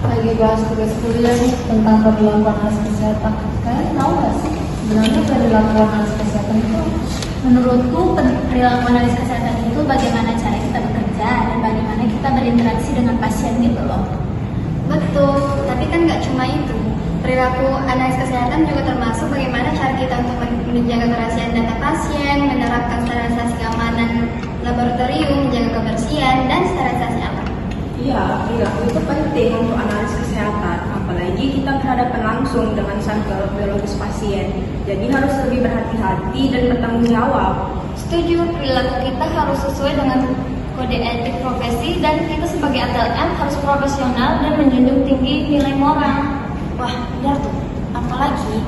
Lagi bahas tugas kuliah nih tentang perilaku analis kesehatan. Kalian tahu nggak sih sebenarnya perilaku analis kesehatan itu? Menurutku, perilaku analis kesehatan itu bagaimana cara kita bekerja dan bagaimana kita berinteraksi dengan pasien gitu loh. Betul, tapi kan nggak cuma itu. Perilaku analis kesehatan juga termasuk bagaimana cara kita untuk menjaga kerahasiaan data pasien, menerapkan sterilisasi keamanan laboratorium, menjaga kebersihan, dan sterilisasi alat. Iya, perilaku itu penting untuk analis kesehatan, apalagi kita berhadapan langsung dengan sampel biologis pasien. Jadi harus lebih berhati-hati dan bertanggung jawab. Setuju, perilaku kita harus sesuai dengan kode etik profesi dan kita sebagai ATLM harus profesional dan menjunjung tinggi nilai moral. Wah, benar tuh. Apalagi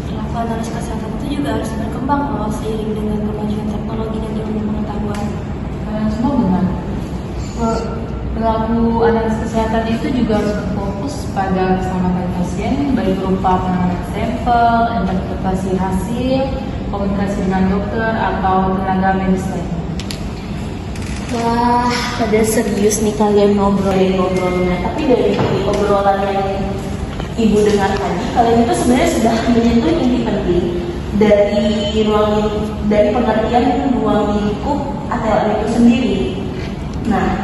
perilaku analis kesehatan itu juga harus berkembang loh seiring dengan kemajuan teknologi dan ilmu pengetahuan. Kalian semua benar. Perilaku analis kesehatan itu juga harus berfokus pada keselamatan pasien, baik berupa penanganan sampel, interpretasi hasil, komunikasi dengan dokter atau tenaga medis lainnya. Wah, pada serius nih kalian ngobrolnya. Tapi dari obrolan yang Ibu dengar tadi, kalian itu sebenarnya sudah menyentuh inti penting dari pengertian ruang lingkup ATLM itu sendiri. Nah,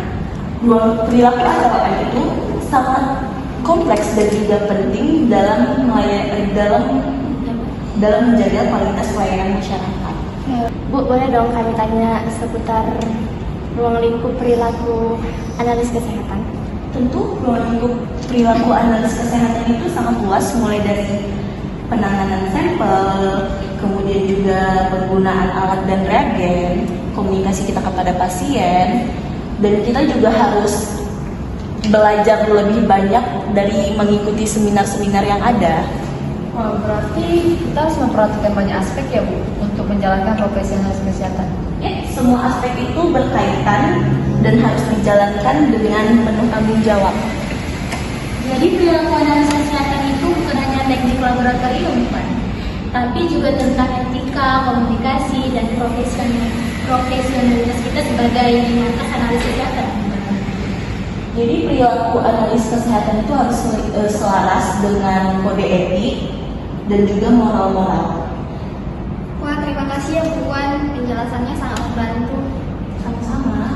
ruang perilaku ATLM itu sangat kompleks dan juga penting dalam menjaga kualitas pelayanan masyarakat. Bu, boleh dong kami tanya seputar ruang lingkup perilaku analis kesehatan? Tentu ruang lingkup perilaku analis kesehatan itu sangat luas, mulai dari penanganan sampel, kemudian juga penggunaan alat dan reagen, komunikasi kita kepada pasien, dan kita juga harus belajar lebih banyak dari mengikuti seminar-seminar yang ada. Wah, berarti kita harus memperhatikan banyak aspek ya Bu untuk menjalankan profesi analis kesehatan. Ya, semua aspek itu berkaitan dan harus dijalankan dengan penuh tanggung jawab. Jadi perilaku analis kesehatan itu bukan hanya teknik laboratorium, kan? Tapi juga tentang etika, komunikasi, dan profesionalitas kita sebagai nakes analis kesehatan. Jadi perilaku analis kesehatan itu harus selaras dengan kode etik dan juga moral-moral. Wah, terima kasih ya Bu Puan, penjelasannya sangat membantu. Sama-sama.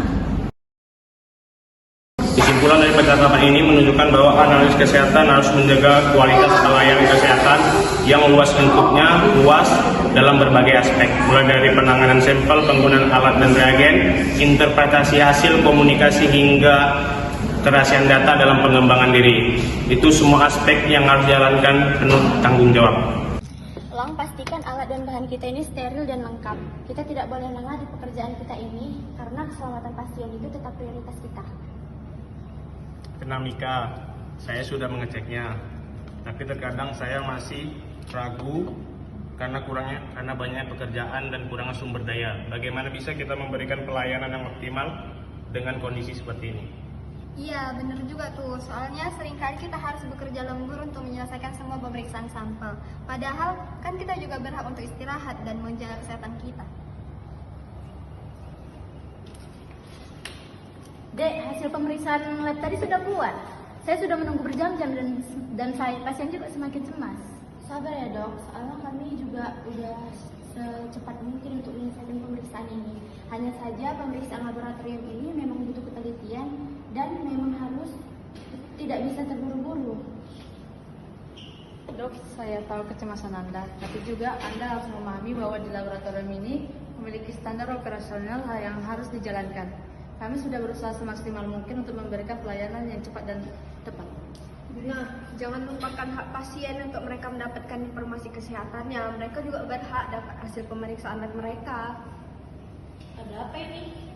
Kesimpulan dari percakapan ini menunjukkan bahwa analis kesehatan harus menjaga kualitas pelayanan kesehatan yang luas lingkupnya, luas dalam berbagai aspek, mulai dari penanganan sampel, penggunaan alat dan reagen, interpretasi hasil, komunikasi hingga kerahasiaan data dalam pengembangan diri. Itu semua aspek yang harus dijalankan penuh tanggung jawab. Tolong pastikan alat dan bahan kita ini steril dan lengkap. Kita tidak boleh lengah di pekerjaan kita ini karena keselamatan pasien itu tetap prioritas kita. Tenang Mika, saya sudah mengeceknya, tapi terkadang saya masih ragu karena banyak pekerjaan dan kurangnya sumber daya. Bagaimana bisa kita memberikan pelayanan yang optimal dengan kondisi seperti ini? Iya, benar juga tuh. Soalnya seringkali kita harus bekerja lembur untuk menyelesaikan semua pemeriksaan sampel. Padahal kan kita juga berhak untuk istirahat dan menjaga kesehatan kita. Dek, hasil pemeriksaan lab tadi sudah keluar. Saya sudah menunggu berjam-jam dan pasien juga semakin cemas. Sabar ya dok, soalnya kami juga udah secepat mungkin untuk menyelesaikan pemeriksaan ini. Hanya saja pemeriksaan laboratorium ini memang butuh ketelitian dan memang harus tidak bisa terburu-buru. Dok, saya tahu kecemasan Anda, tapi juga Anda harus memahami bahwa di laboratorium ini memiliki standar operasional yang harus dijalankan. Kami sudah berusaha semaksimal mungkin untuk memberikan pelayanan yang cepat dan tepat. Nah, jangan lupakan hak pasien untuk mereka mendapatkan informasi kesehatannya. Mereka juga berhak dapat hasil pemeriksaan lab mereka. Ada apa ini?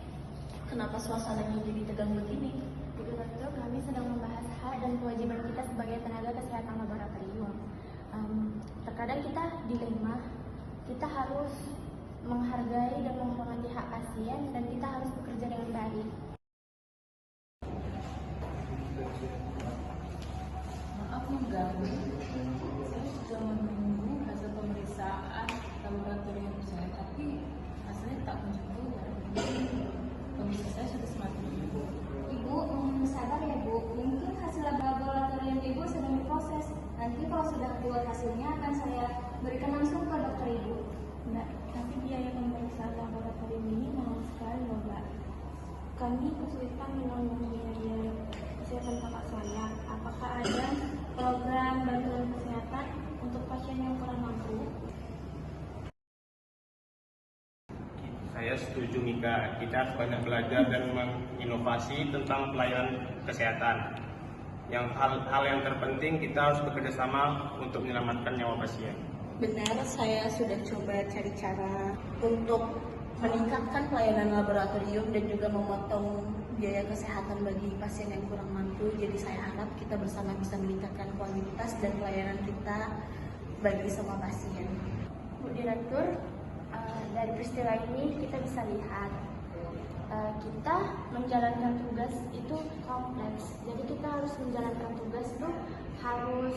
Kenapa suasananya jadi tegang begini? Betul, kami sedang membahas hak dan kewajiban kita sebagai tenaga kesehatan laboratorium. Terkadang kita dilema, kita harus menghargai dan menghormati hak pasien dan kita harus bekerja dengan baik. Maaf mengganggu, saya sudah menunggu hasil pemeriksaan laboratorium saya, tapi hasilnya tak kunjung keluar. Kondisi saya sudah semakin menurun. Ibu, sabar ya Bu, mungkin hasil laboratorium Pak Soya, apakah ada program bantuan kesehatan untuk pasien yang kurang mampu? Saya setuju Mika, kita harus banyak belajar dan menginovasi tentang pelayanan kesehatan. Yang hal yang terpenting kita harus bekerja sama untuk menyelamatkan nyawa pasien. Benar, saya sudah coba cari cara untuk meningkatkan pelayanan laboratorium dan juga memotong biaya kesehatan bagi pasien yang kurang mampu. Jadi saya harap kita bersama bisa meningkatkan kualitas dan pelayanan kita bagi semua pasien. Bu Direktur, dari peristiwa ini kita bisa lihat kita menjalankan tugas itu kompleks. Jadi kita harus menjalankan tugas itu harus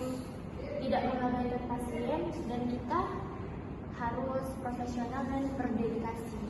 tidak mengabaikan pasien dan kita harus profesional dan berdedikasi.